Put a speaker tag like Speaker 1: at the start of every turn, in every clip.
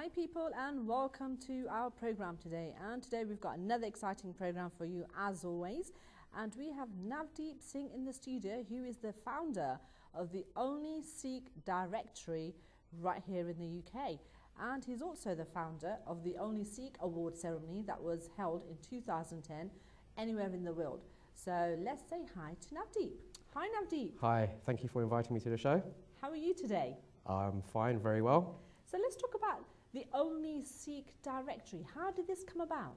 Speaker 1: Hi people, and welcome to our program today. And today we've got another exciting program for you as always. And we have Navdeep Singh in the studio, who is the founder of the only Sikh directory right here in the UK. And he's also the founder of the only Sikh award ceremony that was held in 2010 anywhere in the world. So let's say hi to Navdeep. Hi Navdeep.
Speaker 2: Hi, thank you for inviting me to the show.
Speaker 1: How are you today?
Speaker 2: I'm fine, very well.
Speaker 1: So let's talk about the only Sikh directory. How did this come about?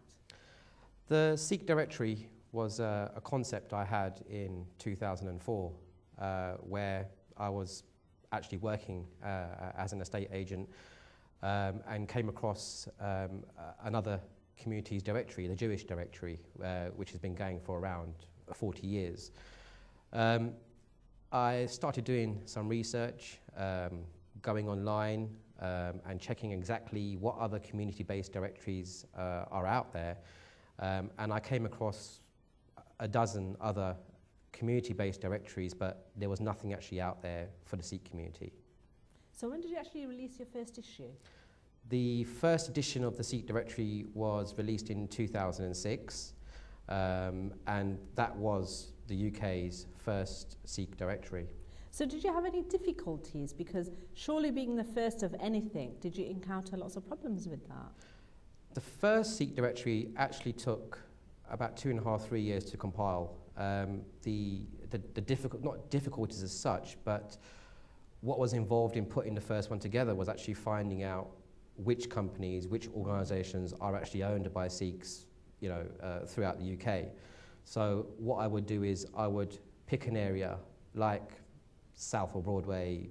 Speaker 2: The Sikh directory was a concept I had in 2004, where I was actually working as an estate agent and came across another community's directory, the Jewish directory, which has been going for around 40 years. I started doing some research, going online, and checking exactly what other community-based directories are out there. And I came across a dozen other community-based directories, but there was nothing actually out there for the Sikh community.
Speaker 1: So when did you actually release your first issue?
Speaker 2: The first edition of the Sikh directory was released in 2006, and that was the UK's first Sikh directory.
Speaker 1: So did you have any difficulties? Because surely being the first of anything, did you encounter lots of problems with that?
Speaker 2: The first Sikh directory actually took about 2.5 to 3 years to compile. Not difficulties as such, but what was involved in putting the first one together was actually finding out which companies, which organisations are actually owned by Sikhs, throughout the UK. So what I would do is I would pick an area like Southall Broadway,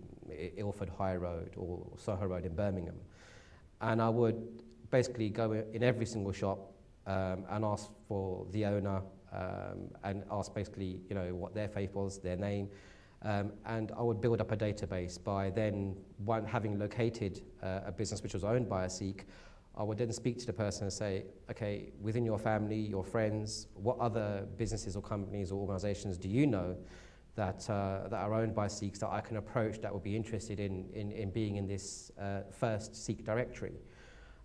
Speaker 2: Ilford High Road or Soho Road in Birmingham, and I would basically go in every single shop and ask for the owner and ask basically what their faith was, their name, and I would build up a database. By then, having located a business which was owned by a Sikh, I would then speak to the person and say, okay, within your family, your friends, what other businesses or companies or organisations do you know that are owned by Sikhs that I can approach that would be interested in being in this first Sikh directory?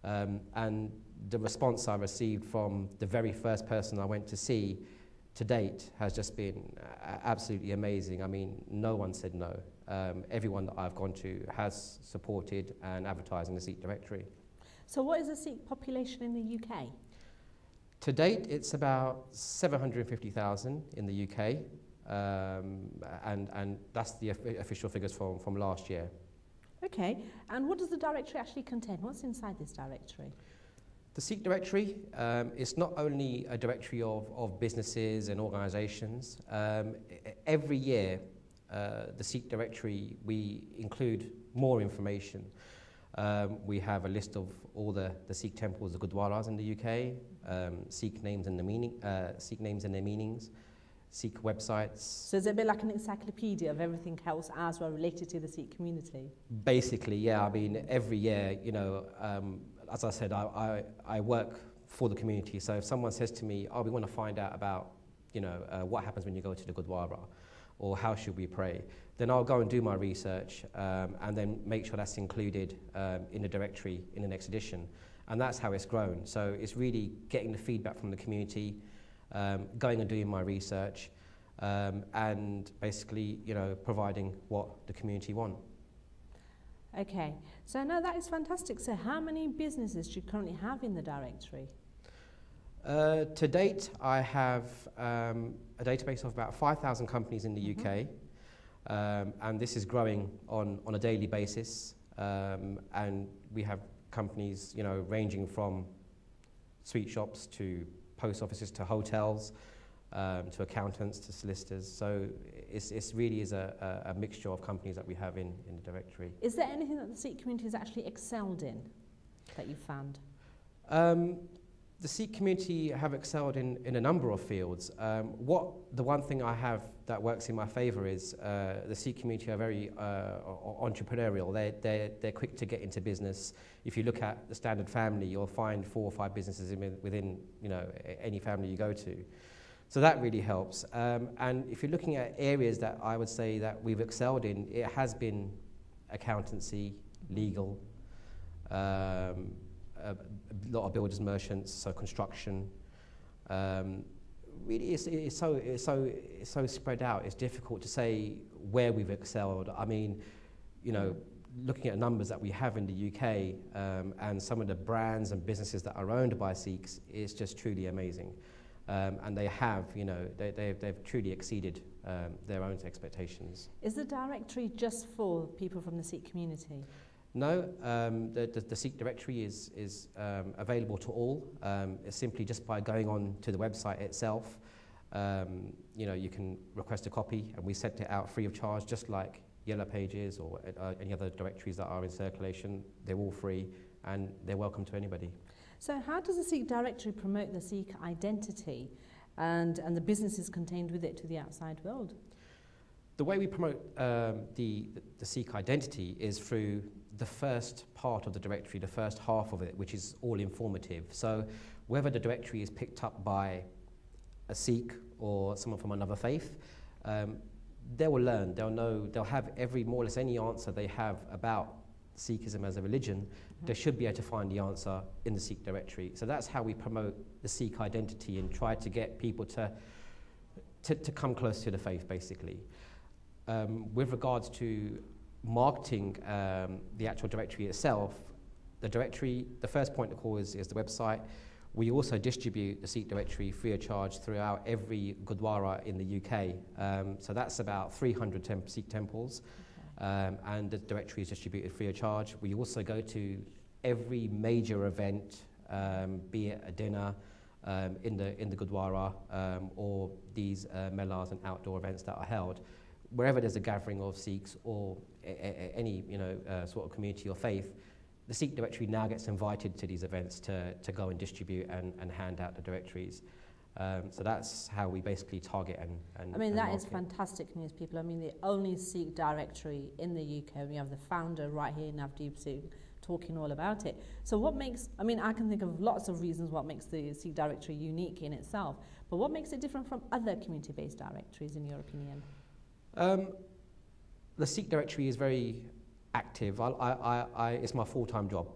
Speaker 2: And the response I received from the very first person I went to see to date has just been absolutely amazing. I mean, no one said no. Everyone that I've gone to has supported and advertised in the Sikh directory. So what is the Sikh population in the UK? To date, it's about 750,000 in the UK. And that's the official figures from last year.
Speaker 1: Okay, and what does the directory actually contain? What's inside this directory?
Speaker 2: The Sikh directory is not only a directory of businesses and organisations. Every year, the Sikh directory, we include more information. We have a list of all the Sikh temples, the Gurdwaras in the UK, Sikh names and their meanings, Sikh websites. So
Speaker 1: is it a bit like an encyclopedia of everything else as well related to the Sikh community?
Speaker 2: Basically, yeah. I mean, every year, as I said, I work for the community. So if someone says to me, oh, we want to find out about, what happens when you go to the Gurdwara, or how should we pray, then I'll go and do my research and then make sure that's included in the directory in the next edition. And that's how it's grown. So it's really getting the feedback from the community, going and doing my research, and basically, providing what the community want.
Speaker 1: Okay, so no, that is fantastic. So how many businesses do you currently have in the directory?
Speaker 2: To date, I have a database of about 5,000 companies in the UK, and this is growing on a daily basis. And we have companies, ranging from sweet shops to post offices to hotels, to accountants to solicitors. So it's really is a mixture of companies that we have in the directory.
Speaker 1: Is there anything that the Sikh community has actually excelled in that you found?
Speaker 2: The Sikh community have excelled in a number of fields. The one thing I have that works in my favour is the Sikh community are very entrepreneurial. They're quick to get into business. If you look at the standard family, you'll find 4 or 5 businesses within any family you go to. So that really helps. And if you're looking at areas that I would say that we've excelled in, it has been accountancy, legal, a lot of builders merchants, so construction. Really, it's so spread out. It's difficult to say where we've excelled. I mean, you know, looking at numbers that we have in the UK and some of the brands and businesses that are owned by Sikhs is just truly amazing. And they have, you know, they've truly exceeded their own expectations.
Speaker 1: Is the directory just for people from the Sikh community?
Speaker 2: No, the Sikh directory is available to all. It's simply just by going on to the website itself. You know, you can request a copy, and we sent it out free of charge, just like Yellow Pages or any other directories that are in circulation. They're all free, and they're welcome to anybody. So
Speaker 1: how does the Sikh directory promote the Sikh identity and the businesses contained with it to the outside world?
Speaker 2: The way we promote the Sikh identity is through the first part of the directory, the first half of it, which is all informative. So whether the directory is picked up by a Sikh or someone from another faith, they will learn, they'll know, they'll have more or less any answer they have about Sikhism as a religion, they should be able to find the answer in the Sikh directory. So that's how we promote the Sikh identity and try to get people to come close to the faith, basically. With regards to marketing the actual directory itself, the first point of call is the website. We also distribute the Sikh directory free of charge throughout every Gurdwara in the UK. So that's about 300 Sikh temples, and the directory is distributed free of charge. We also go to every major event, be it a dinner in the Gurdwara or these melas and outdoor events that are held. Wherever there's a gathering of Sikhs or any sort of community or faith, the Sikh directory now gets invited to these events to go and distribute and hand out the directories. So that's how we basically target and
Speaker 1: I mean, that is
Speaker 2: market.
Speaker 1: Fantastic news, people. I mean, the only Sikh directory in the UK, we have the founder right here, Navdeep Singh, talking all about it. So what makes, I mean, I can think of lots of reasons what makes the Sikh directory unique in itself, but what makes it different from other community-based directories, in your opinion?
Speaker 2: The Sikh directory is very active. It's my full-time job.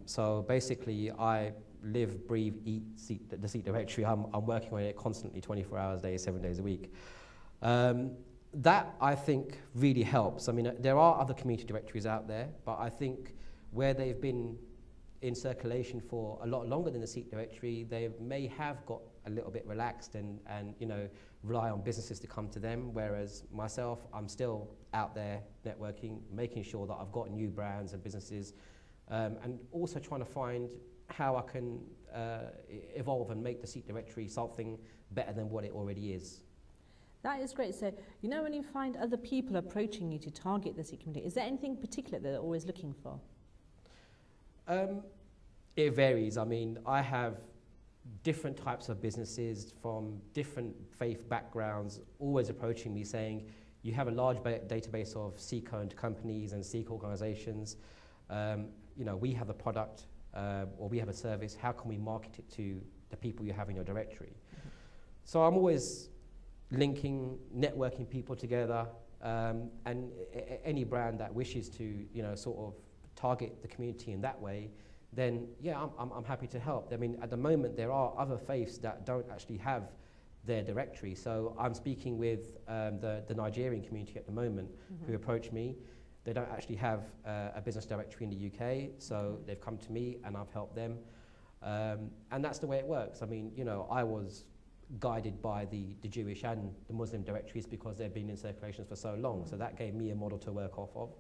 Speaker 2: So basically, I live, breathe, eat the Sikh directory. I'm working on it constantly, 24 hours a day, 7 days a week. That, I think, really helps. I mean, there are other community directories out there, but I think where they've been in circulation for a lot longer than the Sikh directory, they may have got a little bit relaxed and rely on businesses to come to them, whereas myself, I'm still out there networking, making sure that I've got new brands and businesses, and also trying to find how I can evolve and make the Sikh directory something better than what it already is.
Speaker 1: That is great. So, you know, when you find other people approaching you to target the Sikh community, is there anything particular that they're always looking for?
Speaker 2: It varies. I mean, I have different types of businesses from different faith backgrounds always approaching me saying, you have a large database of Sikh-owned companies and Sikh organizations. We have a product or we have a service. How can we market it to the people you have in your directory? So I'm always linking, networking people together, and any brand that wishes to, sort of target the community in that way, then yeah, I'm happy to help. I mean, at the moment, there are other faiths that don't actually have their directory. So I'm speaking with the Nigerian community at the moment who approach me. They don't actually have a business directory in the UK, so they've come to me and I've helped them. And that's the way it works. I mean, I was guided by the Jewish and the Muslim directories because they've been in circulation for so long. So that gave me a model to work off of.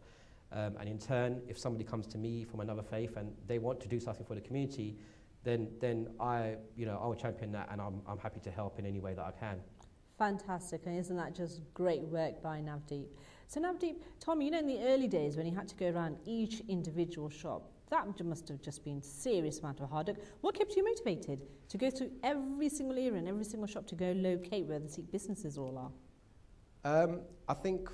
Speaker 2: And in turn, if somebody comes to me from another faith and they want to do something for the community, then I will champion that, and I'm happy to help in any way that I can.
Speaker 1: Fantastic, and isn't that just great work by Navdeep? So Navdeep, Tommy, in the early days when you had to go around each individual shop, that must have just been a serious amount of hard work. What kept you motivated to go through every single area and every single shop to go locate where the Sikh businesses all are?
Speaker 2: I think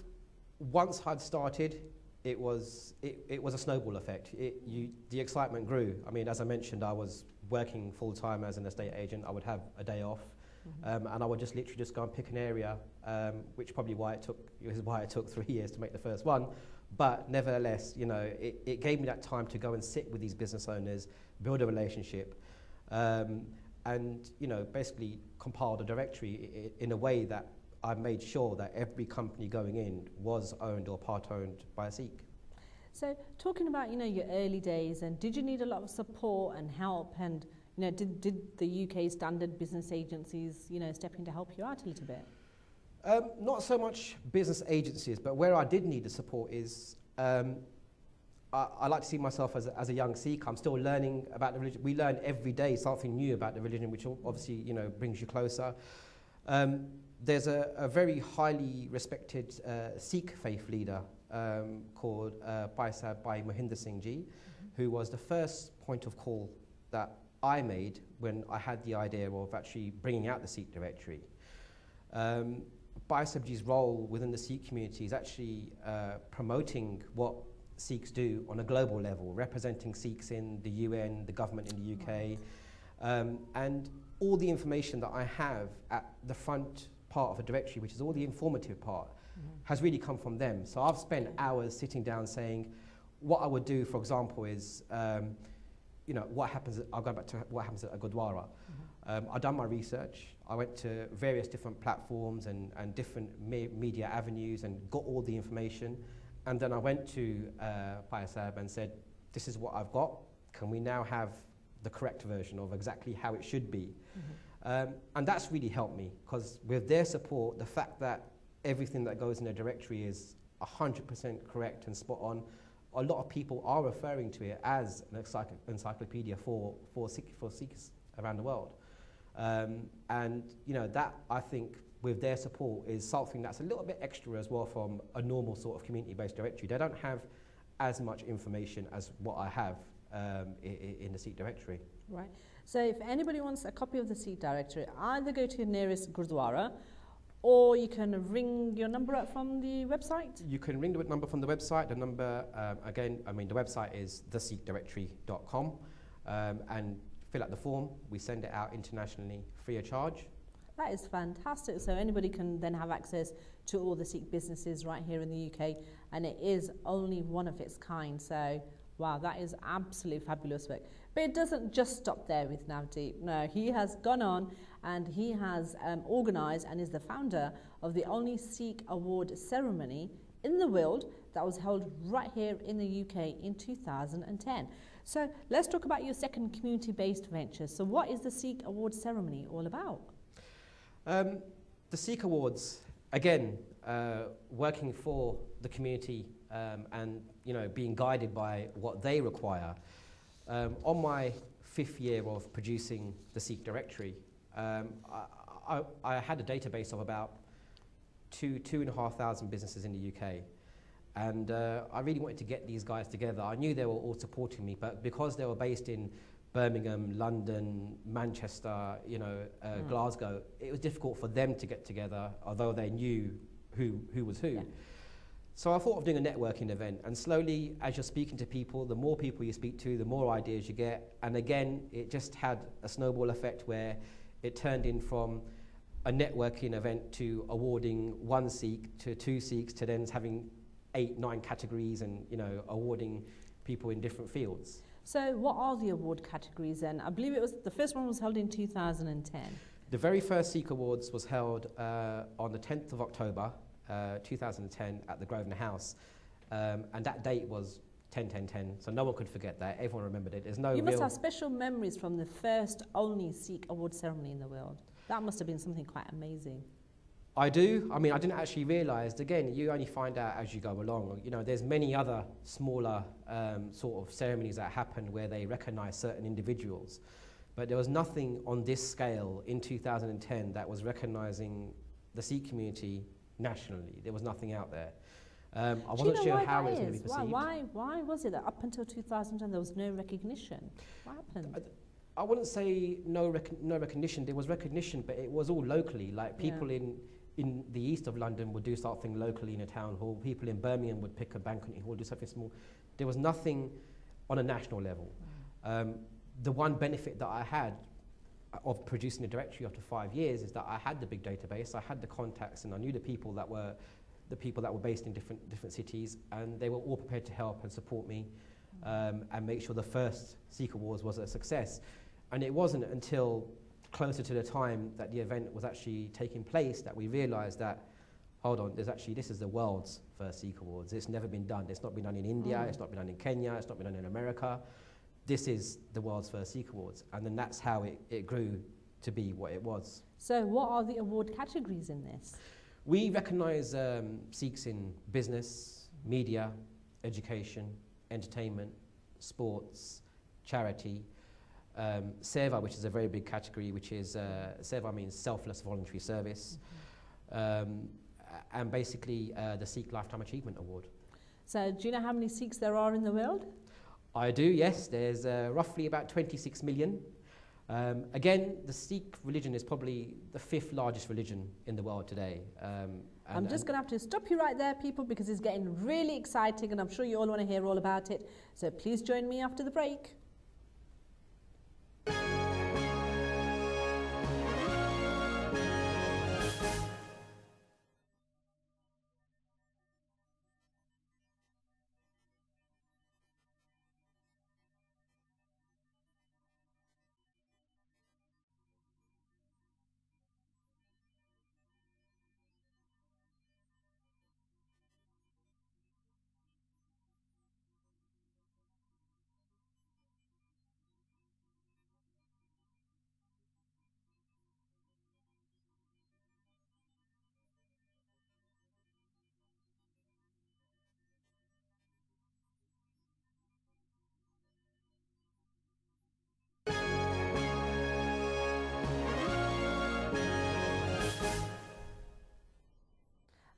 Speaker 2: once I'd started, it was a snowball effect. The excitement grew. I mean, as I mentioned, I was working full-time as an estate agent. I would have a day off, and I would just literally go and pick an area, which probably is why it took 3 years to make the first one. But nevertheless, you know, it gave me that time to go and sit with these business owners, build a relationship, and, you know, basically compiled a directory in a way that I made sure that every company going in was owned or part-owned by a Sikh.
Speaker 1: So talking about, you know, your early days, and did you need a lot of support and help, and, you know, did the UK standard business agencies, you know, step in to help you out a little bit?
Speaker 2: Not so much business agencies, but where I did need the support is I like to see myself as a young Sikh. I'm still learning about the religion. We learn every day something new about the religion, which obviously, you know, brings you closer. There's a very highly respected Sikh faith leader called Bhai Mahinder Singh Ji, who was the first point of call that I made when I had the idea of actually bringing out the Sikh directory. Bhai Sahib Ji's role within the Sikh community is actually promoting what Sikhs do on a global level, representing Sikhs in the UN, the government in the UK, and all the information that I have at the front part of a directory, which is all the informative part, has really come from them. So I've spent hours sitting down saying, what I would do, for example, is, you know, I'll go back to what happens at a Gurdwara. I've done my research. I went to various different platforms and different media avenues and got all the information. And then I went to Bhai Sahib and said, this is what I've got. Can we now have the correct version of exactly how it should be? And that's really helped me, because with their support, the fact that everything that goes in a directory is 100% correct and spot on, a lot of people are referring to it as an encyclopedia for Sikhs around the world. And, you know, that, I think, with their support is something that's a little bit extra as well from a normal sort of community-based directory. They don't have as much information as what I have in the Sikh directory.
Speaker 1: Right. So if anybody wants a copy of the Sikh directory, either go to your nearest Gurdwara, or you can ring your number up from the website? You
Speaker 2: can ring the number from the website. The number, again, I mean, the website is thesikhdirectory.com, and fill out the form. We send it out internationally free of charge.
Speaker 1: That is fantastic. So anybody can then have access to all the Sikh businesses right here in the UK, and it is only one of its kind. So, wow, that is absolutely fabulous work. But it doesn't just stop there with Navdeep. No, he has gone on and he has organised and is the founder of the only Sikh award ceremony in the world that was held right here in the UK in 2010. So let's talk about your second community-based venture. So what is the Sikh award ceremony all about?
Speaker 2: The Sikh Awards, again, working for the community and, you know, being guided by what they require. On my 5th year of producing the Sikh directory, I had a database of about 2,500 businesses in the UK. And I really wanted to get these guys together. I knew they were all supporting me, but because they were based in Birmingham, London, Manchester, you know, Glasgow, it was difficult for them to get together, although they knew who was who. Yeah. So I thought of doing a networking event, and slowly, as you're speaking to people, the more people you speak to, the more ideas you get. And again, it just had a snowball effect where it turned in from a networking event to awarding 1 Sikh to 2 Sikhs to then having 8, 9 categories and, you know, awarding people in different fields.
Speaker 1: So what are the award categories then? I believe it was, the first one was held in 2010. The
Speaker 2: very first Sikh Awards was held on the 10th of October, 2010 at the Grosvenor House. And that date was 10-10-10, so no one could forget that. Everyone remembered it. There's no
Speaker 1: You must have special memories from the first only Sikh award ceremony in the world. That must have been something quite amazing.
Speaker 2: I do. I mean, I didn't actually realise. Again, you only find out as you go along. You know, there's many other smaller sort of ceremonies that happen where they recognise certain individuals. But there was nothing on this scale in 2010 that was recognising the Sikh community nationally. There was nothing out there. I wasn't sure how it was going to be perceived.
Speaker 1: Why was it that up until 2010 there was no recognition? What happened?
Speaker 2: I wouldn't say no recognition. There was recognition, but it was all locally. Like people in the east of London would do something locally in a town hall. People in Birmingham would pick a banqueting hall, do something small. There was nothing on a national level. The one benefit that I had of producing a directory after 5 years is that I had the big database, I had the contacts, and I knew the people that were the people that were based in different cities, and they were all prepared to help and support me and make sure the first Sikh Awards was a success. And it wasn't until closer to the time that the event was actually taking place that we realised that, hold on, this is the world's first Sikh Awards. It's never been done. It's not been done in India, it's not been done in Kenya, it's not been done in America. This is the world's first Sikh Awards. And then that's how it grew to be what it was.
Speaker 1: So what are the award categories in this?
Speaker 2: We recognise Sikhs in business, media, education, entertainment, sports, charity, Seva, which is a very big category, which is, Seva means selfless voluntary service, and basically the Sikh Lifetime Achievement Award.
Speaker 1: So do you know how many Sikhs there are in the world?
Speaker 2: I do, yes. There's roughly about 26 million. Again, the Sikh religion is probably the 5th largest religion in the world today.
Speaker 1: I'm just going to have to stop you right there, people, because it's getting really exciting and I'm sure you all want to hear all about it. So please join me after the break.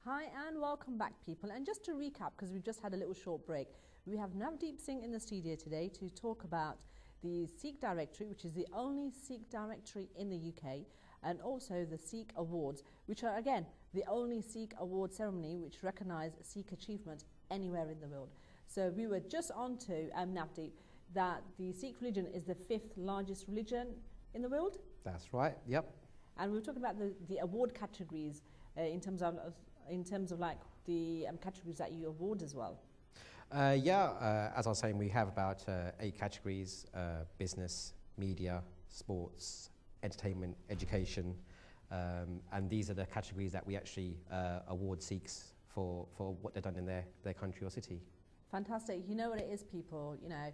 Speaker 1: Hi and welcome back, people. And just to recap, because we've just had a little short break, we have Navdeep Singh in the studio today to talk about the Sikh Directory, which is the only Sikh directory in the UK, and also the Sikh Awards, which are again the only Sikh award ceremony which recognise Sikh achievement anywhere in the world. So we were just on to Navdeep, that the Sikh religion is the 5th largest religion in the world.
Speaker 2: That's right, yep.
Speaker 1: And we were talking about the award categories in terms of like the categories that you award as well.
Speaker 2: As I was saying, we have about 8 categories: business, media, sports, entertainment, education, and these are the categories that we actually award Sikhs for what they've done in their country or city.
Speaker 1: Fantastic. You know what it is, people, you know,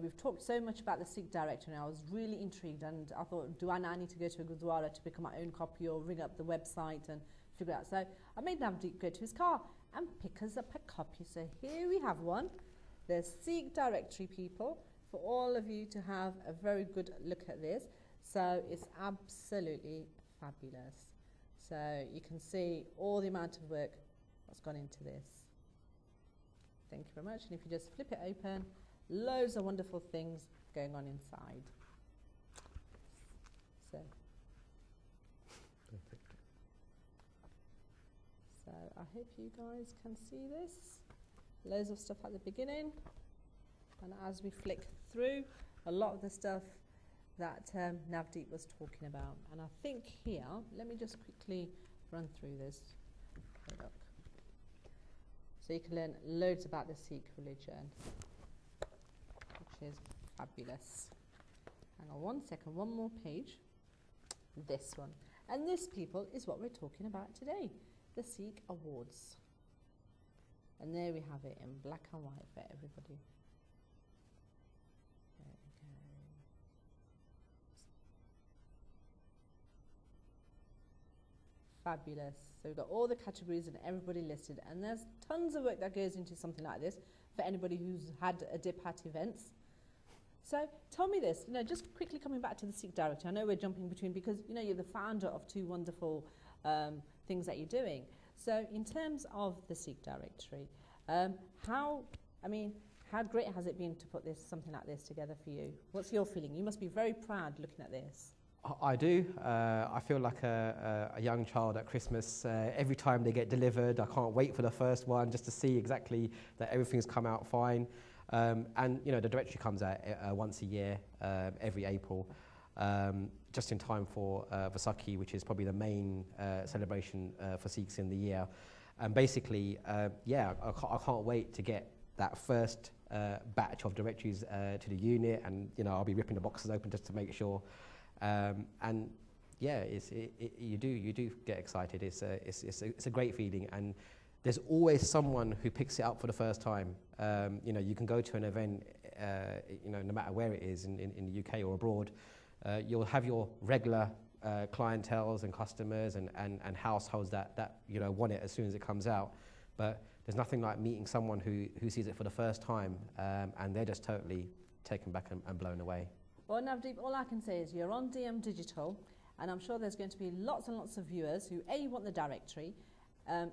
Speaker 1: we've talked so much about the Sikh directory and I was really intrigued, and I thought, do I now need to go to a Gurdwara to pick up my own copy or ring up the website and figure it out? So I made Navdeep go to his car and pick us up a copy. So here we have one, the Sikh directory, people, for all of you to have a very good look at this. So it's absolutely fabulous. So you can see all the amount of work that's gone into this. Thank you very much. And if you just flip it open, loads of wonderful things going on inside. So, I hope you guys can see this. Loads of stuff at the beginning, and as we flick through, a lot of the stuff that Navdeep was talking about. And I think here, let me just quickly run through this. Look. So you can learn loads about the Sikh religion, which is fabulous. Hang on one second, one more page. This one. And this, people, is what we're talking about today, the Sikh Awards. And there we have it in black and white for everybody. There we go. Fabulous. So we've got all the categories and everybody listed, and there's tons of work that goes into something like this for anybody who's had a dip at events. So tell me this, you know, just quickly coming back to the Sikh directory. I know we're jumping between because, you know, you're the founder of 2 wonderful things that you're doing. So in terms of the Sikh directory, how great has it been to put something like this together for you? What's your feeling? You must be very proud looking at this.
Speaker 2: I do. I feel like a young child at Christmas. Every time they get delivered, I can't wait for the first one just to see exactly that everything's come out fine. And you know, the directory comes out once a year, every April, just in time for Vaisakhi, which is probably the main celebration for Sikhs in the year. And basically, yeah, I can't wait to get that first batch of directories to the unit, and I'll be ripping the boxes open just to make sure. And yeah, you do get excited. It's a great feeling, and there's always someone who picks it up for the first time. You can go to an event, no matter where it is, in the UK or abroad. You'll have your regular clienteles and customers and households that want it as soon as it comes out. But there's nothing like meeting someone who sees it for the first time, and they're just totally taken back and blown away.
Speaker 1: Well, Navdeep, all I can say is you're on DM Digital, and I'm sure there's going to be lots and lots of viewers who A, want the directory,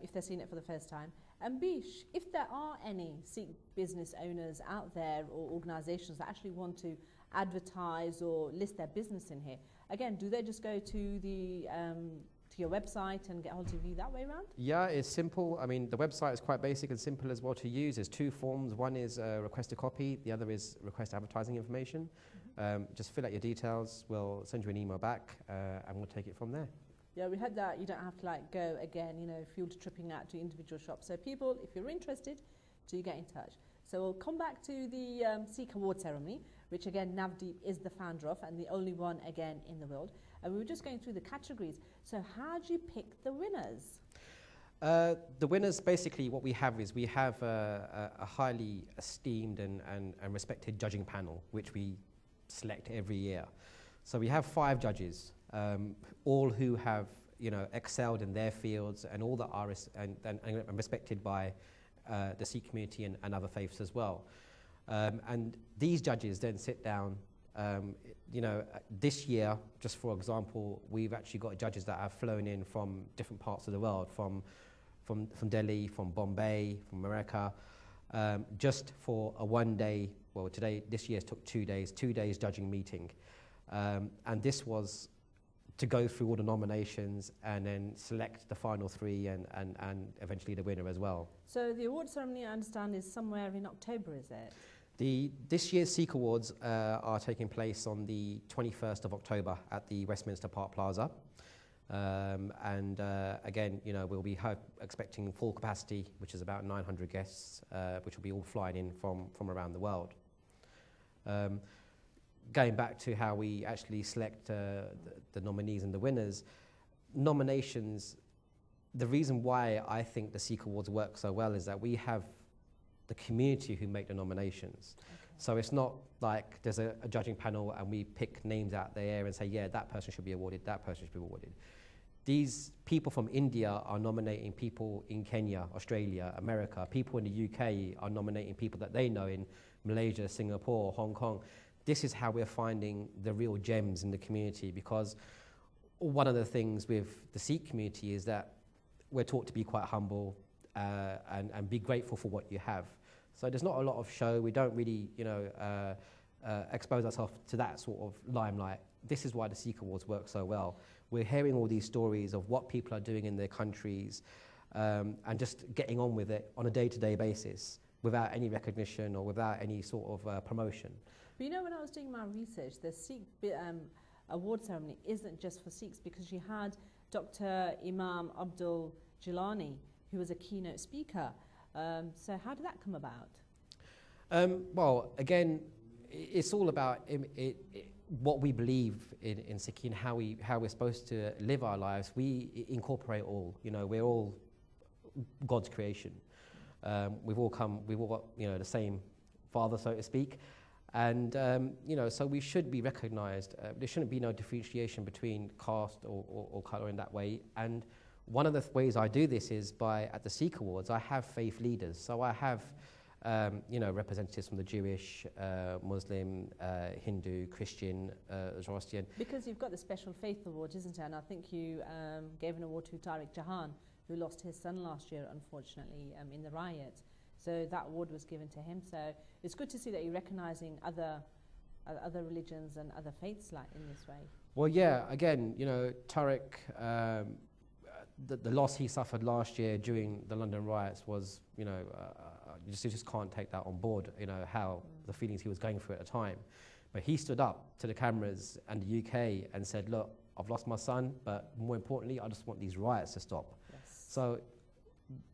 Speaker 1: if they're seeing it for the first time, and B, if there are any Sikh business owners out there or organisations that actually want to advertise or list their business in here, again, do they just go to the to your website and get hold of you that way around? Yeah,
Speaker 2: it's simple. I mean, the website is quite basic and simple as well to use. There's two forms. One is request a copy. The other is request advertising information. Just fill out your details. We'll send you an email back, and we'll take it from there.
Speaker 1: Yeah, we hope that you don't have to go again, field tripping out to individual shops. So people, if you're interested, do get in touch. So we'll come back to the Sikh Award ceremony, which again Navdeep is the founder of and the only one again in the world. And we were just going through the categories. So how do you pick the winners?
Speaker 2: The winners, basically what we have is we have a highly esteemed and respected judging panel, which we select every year. So we have 5 judges, all who have excelled in their fields, and all that are and respected by the Sikh community and other faiths as well. And these judges then sit down. This year, just for example, we've actually got judges that have flown in from different parts of the world, from Delhi, from Bombay, from America, just for a one-day. Well, this year took 2 days, 2 days judging meeting, and this was to go through all the nominations and then select the final 3 and eventually the winner as well.
Speaker 1: So the award ceremony, I understand, is somewhere in October, is it?
Speaker 2: This year's Sikh Awards are taking place on the 21st of October at the Westminster Park Plaza. Again, we'll be expecting full capacity, which is about 900 guests, which will be all flying in from around the world. Going back to how we actually select the nominees and the winners, nominations, the reason why I think the Sikh Awards work so well is that we have the community who make the nominations. Okay. So it's not like there's a judging panel and we pick names out there and say, yeah, that person should be awarded, that person should be awarded. These people from India are nominating people in Kenya, Australia, America. People in the UK are nominating people that they know in Malaysia, Singapore, Hong Kong. This is how we're finding the real gems in the community, because one of the things with the Sikh community is that we're taught to be quite humble and be grateful for what you have. So there's not a lot of show. We don't really, expose ourselves to that sort of limelight. This is why the Sikh Awards work so well. We're hearing all these stories of what people are doing in their countries, and just getting on with it on a day-to-day basis without any recognition or without any sort of promotion.
Speaker 1: But when I was doing my research, the Sikh award ceremony isn't just for Sikhs, because you had Dr. Imam Abdul Jilani, who was a keynote speaker. So how did that come about?
Speaker 2: Well, again, it's all about what we believe in Sikh, and how we're supposed to live our lives. We incorporate all. We're all God's creation. We've all got the same Father, so to speak. And so we should be recognised. There shouldn't be no differentiation between caste or colour in that way. And one of the ways I do this is at the Sikh Awards, I have faith leaders. So I have representatives from the Jewish, Muslim, Hindu, Christian, Zoroastrian.
Speaker 1: Because you've got the Special Faith Award, isn't it? And I think you gave an award to Tariq Jahan, who lost his son last year, unfortunately, in the riots. So that award was given to him. So it's good to see that you're recognising other religions and other faiths in this way.
Speaker 2: Well, yeah. Again, Tariq, the loss he suffered last year during the London riots was, you just can't take that on board. How the feelings he was going through at the time. But he stood up to the cameras and the UK and said, "Look, I've lost my son, but more importantly, I just want these riots to stop." Yes. So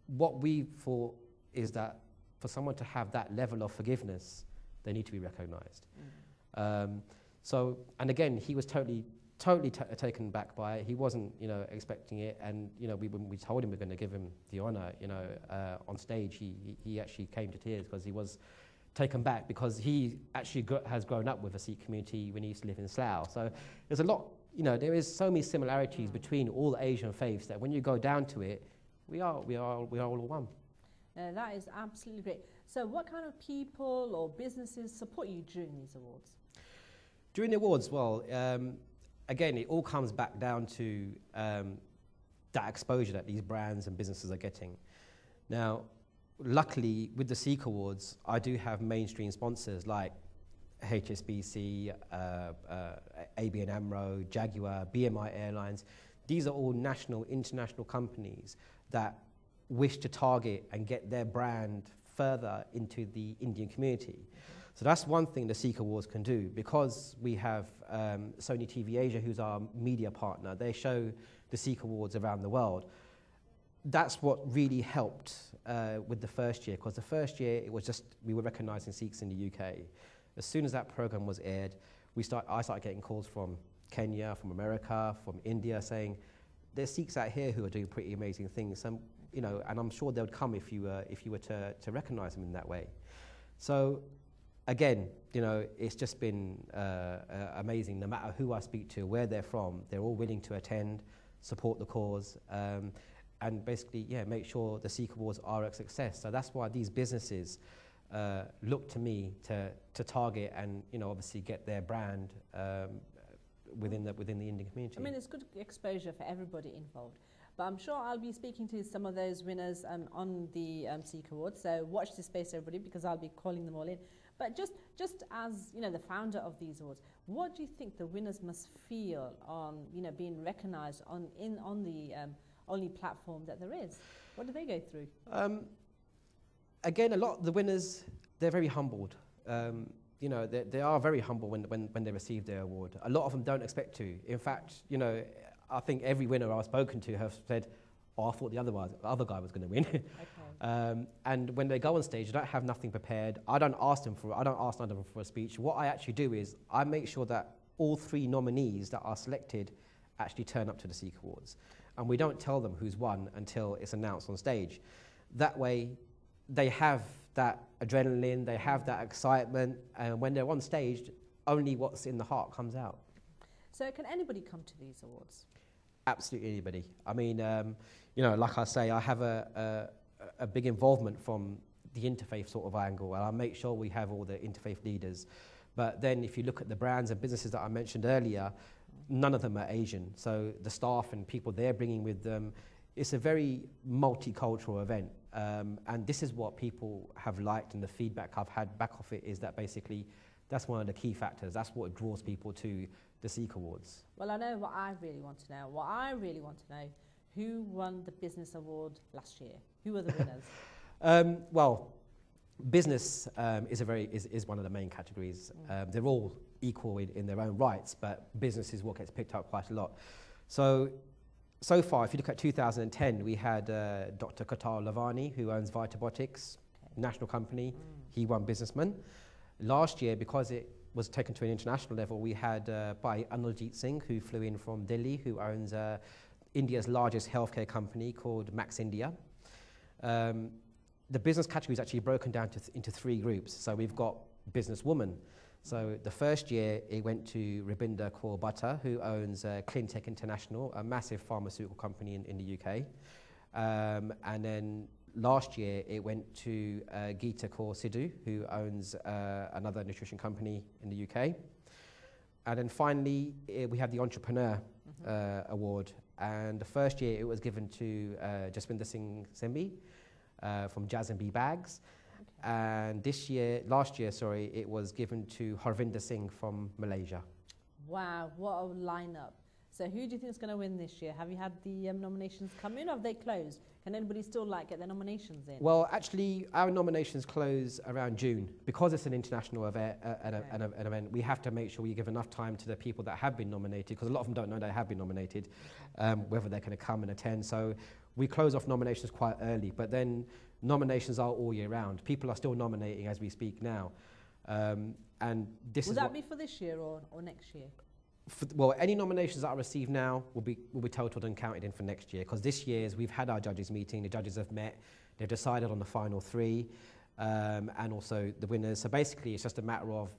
Speaker 2: what we thought is that for someone to have that level of forgiveness, they need to be recognised. So, and again, he was totally taken back by it. He wasn't, expecting it. And, when we told him we're going to give him the honour, on stage, he actually came to tears because he was taken back because he actually has grown up with a Sikh community when he used to live in Slough. So there's a lot, there is so many similarities between all the Asian faiths that when you go down to it, we are all one.
Speaker 1: That is absolutely great. So what kind of people or businesses support you during these awards?
Speaker 2: During the awards, well, again, it all comes back down to that exposure that these brands and businesses are getting. Now, luckily, with the Sikh Awards, I do have mainstream sponsors like HSBC, ABN AMRO, Jaguar, BMI Airlines. These are all national, international companies that wish to target and get their brand further into the Indian community. So that's one thing the Sikh Awards can do. Because we have Sony TV Asia, who's our media partner, they show the Sikh Awards around the world. That's what really helped with the first year, because the first year it was just, we were recognising Sikhs in the UK. As soon as that programme was aired, I started getting calls from Kenya, from America, from India, saying, there's Sikhs out here who are doing pretty amazing things. And I'm sure they would come if you were to recognise them in that way. So again, it's just been amazing. No matter who I speak to, where they're from, they're all willing to attend, support the cause, and basically, make sure the Sikh Awards are a success. So that's why these businesses look to me to target and, obviously get their brand within the Indian community.
Speaker 1: I mean, it's good exposure for everybody involved. But I'm sure I'll be speaking to some of those winners on the Sikh Awards. So watch this space, everybody, because I'll be calling them all in. But just as the founder of these awards, what do you think the winners must feel on being recognised on the only platform that there is? What do they go through?
Speaker 2: Again, a lot of the winners, they're very humbled. They are very humble when they receive their award. A lot of them don't expect to. In fact, I think every winner I've spoken to have said, "Oh, I thought the other guy was going to win." Okay. And when they go on stage, they don't have nothing prepared. I don't ask none of them for a speech. What I actually do is I make sure that all 3 nominees that are selected actually turn up to the Sikh Awards, and we don't tell them who's won until it's announced on stage. That way, they have that adrenaline, they have that excitement, and when they're on stage, only what's in the heart comes out.
Speaker 1: So can anybody come to these awards?
Speaker 2: Absolutely anybody. I mean, like I say, I have a big involvement from the interfaith sort of angle, and I make sure we have all the interfaith leaders. But then if you look at the brands and businesses that I mentioned earlier, none of them are Asian. So the staff and people they're bringing with them, it's a very multicultural event. And this is what people have liked, and the feedback I've had back off it is that basically that's one of the key factors. That's what draws people to the Sikh Awards.
Speaker 1: Well, I know what I really want to know. What I really want to know, who won the business award last year? Who were the winners?
Speaker 2: Well, business is one of the main categories. They're all equal in their own rights, but business is what gets picked up quite a lot. So far, if you look at 2010, we had Dr. Qatar Lavani, who owns Vitabotics, national company. He won Businessman. Last year, because it was taken to an international level, we had by Navdeep Singh, who flew in from Delhi, who owns India's largest healthcare company called Max India. The business category is actually broken down into 3 groups. So we've got businesswoman. So the first year it went to Rabinder Kaur Bhatta, who owns Cleantech International, a massive pharmaceutical company in the UK. And then last year it went to Geeta Kaur Sidhu, who owns another nutrition company in the UK. And then finally we have the Entrepreneur Award. And the first year it was given to Jaswinder Singh Sembi from Jazz and Bee Bags. And last year, it was given to Harvinder Singh from Malaysia.
Speaker 1: Wow, what a lineup. So who do you think is going to win this year? Have you had the nominations come in, or have they closed? Can anybody still get their nominations in?
Speaker 2: Well, actually, our nominations close around June. Because it's an international event, an event, we have to make sure we give enough time to the people that have been nominated, because a lot of them don't know they have been nominated, whether they're going to come and attend. So we close off nominations quite early, but then nominations are all year round. People are still nominating as we speak now. And this
Speaker 1: Will that be for this year or next year?
Speaker 2: Well, any nominations that are received now will be totaled and counted in for next year, because this year's we've had our judges meeting, the judges have met, they've decided on the final 3 and also the winners. So basically it's just a matter of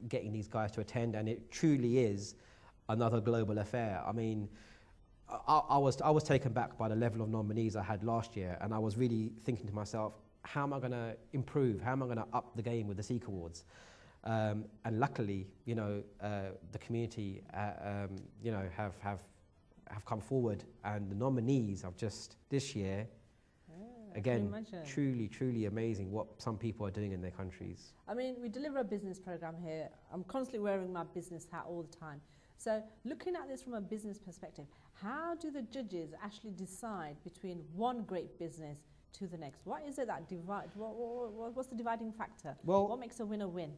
Speaker 2: getting these guys to attend, and it truly is another global affair. I mean, I was taken back by the level of nominees I had last year, and I was really thinking to myself, how am I going to improve? How am I going to up the game with the Sikh Awards? And luckily, you know, the community, you know, have come forward, and the nominees have just this year, again, truly amazing what some people are doing in their countries.
Speaker 1: I mean, we deliver a business program here. I'm constantly wearing my business hat all the time. So looking at this from a business perspective, how do the judges actually decide between one great business to the next? What is it that divides? What's the dividing factor?
Speaker 2: Well,
Speaker 1: what makes a winner win?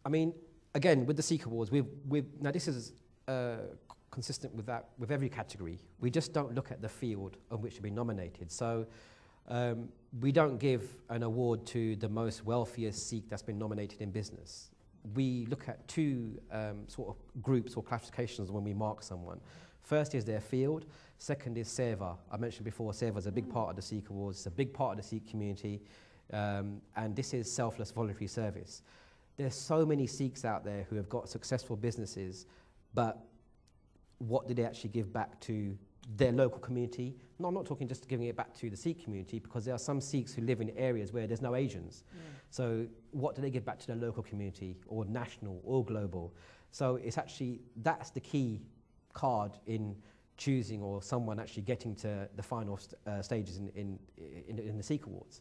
Speaker 2: I mean, again, with the Sikh Awards, now this is consistent with that, with every category. We just don't look at the field on which to be nominated. So we don't give an award to the most wealthiest Sikh that's been nominated in business. We look at 2 sort of groups or classifications when we mark someone. First is their field. Second is seva. I mentioned before, seva is a big part of the Sikh Awards. It's a big part of the Sikh community. And this is selfless voluntary service. There's so many Sikhs out there who have got successful businesses, but what do they actually give back to their local community? No, I'm not talking just giving it back to the Sikh community, because there are some Sikhs who live in areas where there's no Asians. So what do they give back to their local community, or national, or global? So it's actually, that's the key card in choosing, or someone actually getting to the final stages in the Sikh Awards.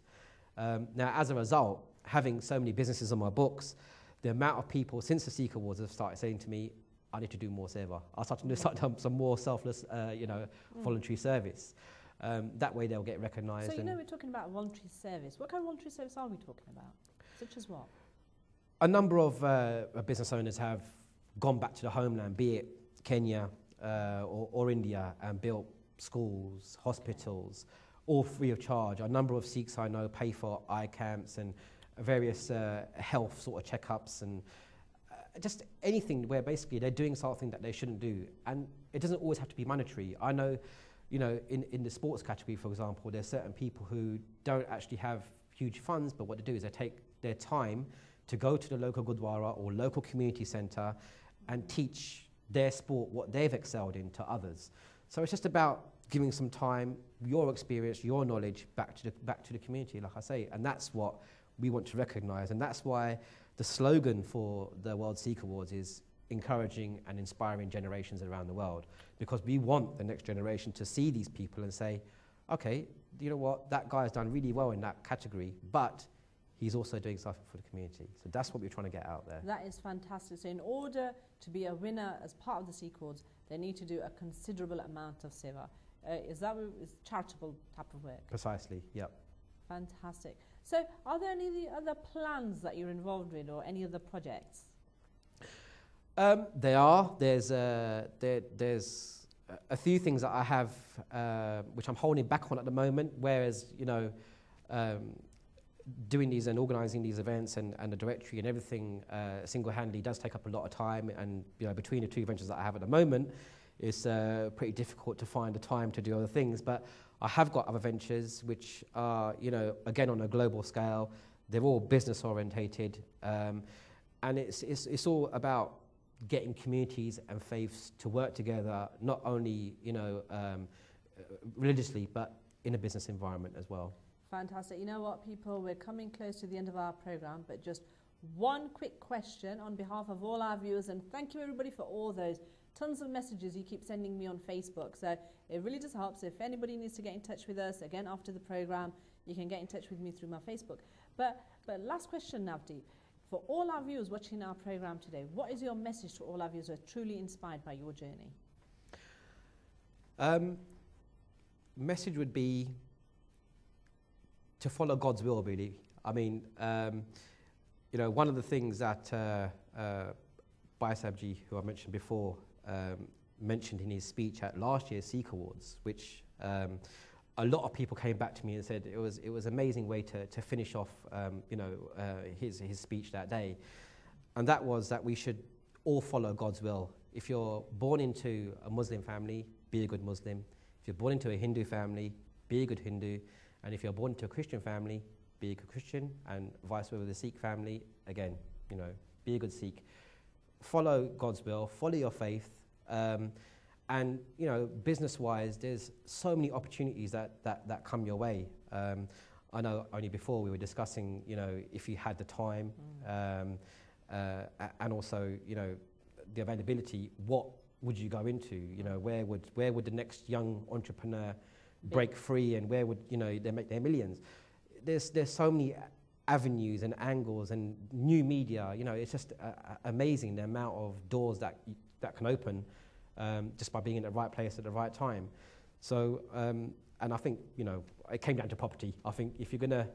Speaker 2: Now, as a result, having so many businesses on my books, the amount of people since the Sikh Awards have started saying to me, I need to do more seva. I'll start to do some more selfless, voluntary service. That way they'll get recognised.
Speaker 1: So, you know, we're talking about voluntary service. What kind of voluntary service are we talking about? Such as what?
Speaker 2: A number of business owners have gone back to the homeland, be it Kenya or India, and built schools, hospitals, all free of charge. A number of Sikhs I know pay for eye camps and various health sort of checkups, and just anything where basically they're doing something that they shouldn't do. And it doesn't always have to be monetary. I know, you know, in the sports category, for example, there's certain people who don't actually have huge funds, but what they do is they take their time to go to the local gurdwara or local community centre and teach their sport, what they've excelled in, to others. So it's just about giving some time, your experience, your knowledge back to the community, like I say, and that's what we want to recognise, and that's why the slogan for the World Sikh Awards is encouraging and inspiring generations around the world, because we want the next generation to see these people and say, okay, you know what, that guy's done really well in that category, but he's also doing something for the community. So that's what we're trying to get out there.
Speaker 1: That is fantastic. So in order to be a winner as part of the Sikh Awards, they need to do a considerable amount of seva. Is that charitable type of work?
Speaker 2: Precisely, yep.
Speaker 1: Fantastic. So are there any other plans that you're involved with, or any other projects?
Speaker 2: There are. There's a few things that I have which I'm holding back on at the moment, whereas, you know, doing these and organising these events and the directory and everything single-handedly does take up a lot of time, and, you know, between the 2 ventures that I have at the moment, it's pretty difficult to find the time to do other things. But I have got other ventures which are, you know, again on a global scale. They're all business orientated, and it's all about getting communities and faiths to work together, not only, you know, religiously, but in a business environment as well.
Speaker 1: Fantastic. You know what, people, we're coming close to the end of our program, but just one quick question on behalf of all our viewers, and thank you everybody for all those tons of messages you keep sending me on Facebook. So it really does help. So if anybody needs to get in touch with us, again, after the program, you can get in touch with me through my Facebook. But last question, Navdeep. For all our viewers watching our program today, what is your message to all our viewers who are truly inspired by your journey?
Speaker 2: Message would be to follow God's will, really. I mean, you know, one of the things that Baisabji, who I mentioned before, mentioned in his speech at last year's Sikh Awards, which a lot of people came back to me and said it was an amazing way to finish off, you know, his speech that day, and that was that we should all follow God's will. If you're born into a Muslim family, be a good Muslim. If you're born into a Hindu family, be a good Hindu. And if you're born into a Christian family, be a good Christian, and vice versa with the Sikh family, again, you know, be a good Sikh. Follow God's will, follow your faith, and, you know, business-wise, there's so many opportunities that come your way. I know only before we were discussing, you know, if you had the time, and also, you know, the availability, what would you go into? You know, where would the next young entrepreneur break free, and where would, you know, they make their millions? There's so many avenues and angles and new media. You know, it's just amazing the amount of doors that can open just by being in the right place at the right time. So, and I think, you know, it came down to property. I think if you're gonna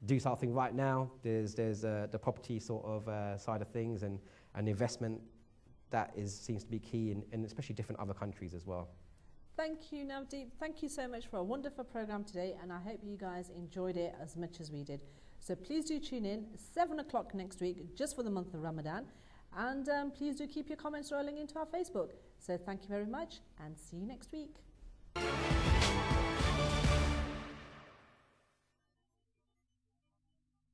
Speaker 2: do something right now, there's the property sort of side of things, and investment that seems to be key in especially different other countries as well.
Speaker 1: Thank you, Navdeep. Thank you so much for a wonderful program today, and I hope you guys enjoyed it as much as we did. So please do tune in 7 o'clock next week, just for the month of Ramadan, and please do keep your comments rolling into our Facebook. So thank you very much, and see you next week.